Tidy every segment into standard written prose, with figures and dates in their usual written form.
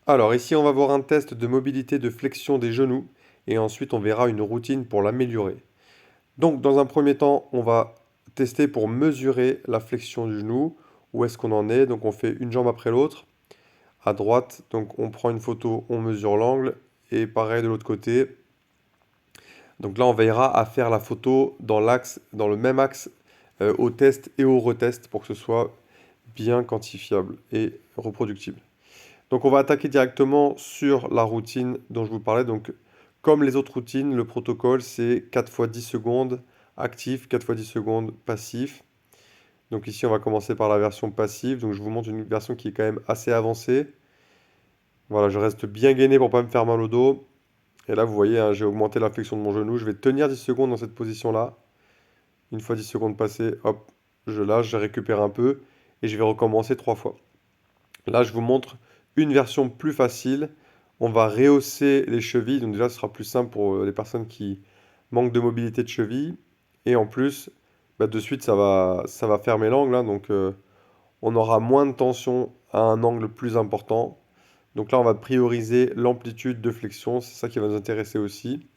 Alors ici, on va voir un test de mobilité de flexion des genoux et ensuite on verra une routine pour l'améliorer. Donc dans un premier temps, on va tester pour mesurer la flexion du genou. Où est-ce qu'on en est? Donc on fait une jambe après l'autre. À droite, donc on prend une photo, on mesure l'angle et pareil de l'autre côté. Donc là, on veillera à faire la photo dans l'axe, dans le même axe au test et au retest pour que ce soit bien quantifiable et reproductible. Donc on va attaquer directement sur la routine dont je vous parlais. Donc comme les autres routines, le protocole c'est 4 fois 10 secondes actif, 4 fois 10 secondes passif. Donc ici on va commencer par la version passive. Donc je vous montre une version qui est quand même assez avancée. Voilà, je reste bien gainé pour pas me faire mal au dos. Et là vous voyez, hein, j'ai augmenté la flexion de mon genou. Je vais tenir 10 secondes dans cette position-là. Une fois 10 secondes passées, hop, je lâche, je récupère un peu et je vais recommencer 3 fois. Là, je vous montre une version plus facile. On va rehausser les chevilles. Donc déjà, ce sera plus simple pour les personnes qui manquent de mobilité de cheville. Et en plus, bah, de suite, ça va fermer l'angle, hein. Donc on aura moins de tension à un angle plus important. Donc là, on va prioriser l'amplitude de flexion. C'est ça qui va nous intéresser aussi.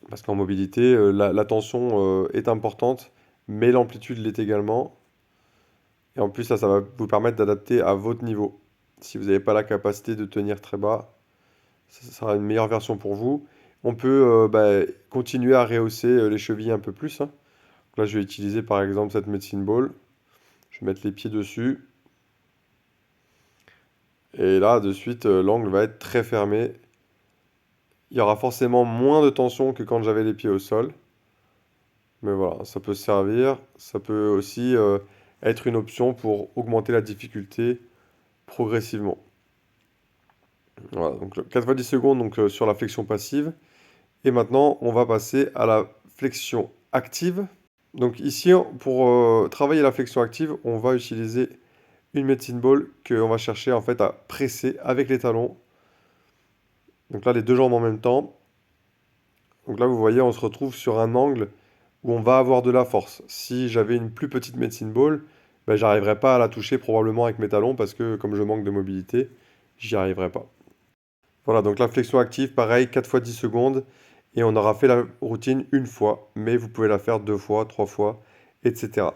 Parce qu'en mobilité, la tension est importante, mais l'amplitude l'est également. Et en plus, là, ça va vous permettre d'adapter à votre niveau. Si vous n'avez pas la capacité de tenir très bas, ça sera une meilleure version pour vous. On peut bah, continuer à rehausser les chevilles un peu plus, hein. Là, je vais utiliser par exemple cette medicine ball. Je vais mettre les pieds dessus. Et là, de suite, l'angle va être très fermé. Il y aura forcément moins de tension que quand j'avais les pieds au sol. Mais voilà, ça peut servir. Ça peut aussi être une option pour augmenter la difficulté progressivement. Voilà, donc 4 fois 10 secondes donc, sur la flexion passive. Et maintenant, on va passer à la flexion active. Donc ici, pour travailler la flexion active, on va utiliser une medicine ball qu'on va chercher en fait à presser avec les talons. Donc là, les deux jambes en même temps. Donc là, vous voyez, on se retrouve sur un angle où on va avoir de la force. Si j'avais une plus petite medicine ball, ben, j'arriverais pas à la toucher probablement avec mes talons parce que comme je manque de mobilité, j'y arriverai pas. Voilà, donc la flexion active, pareil, 4 fois 10 secondes. Et on aura fait la routine une fois, mais vous pouvez la faire deux fois, trois fois, etc.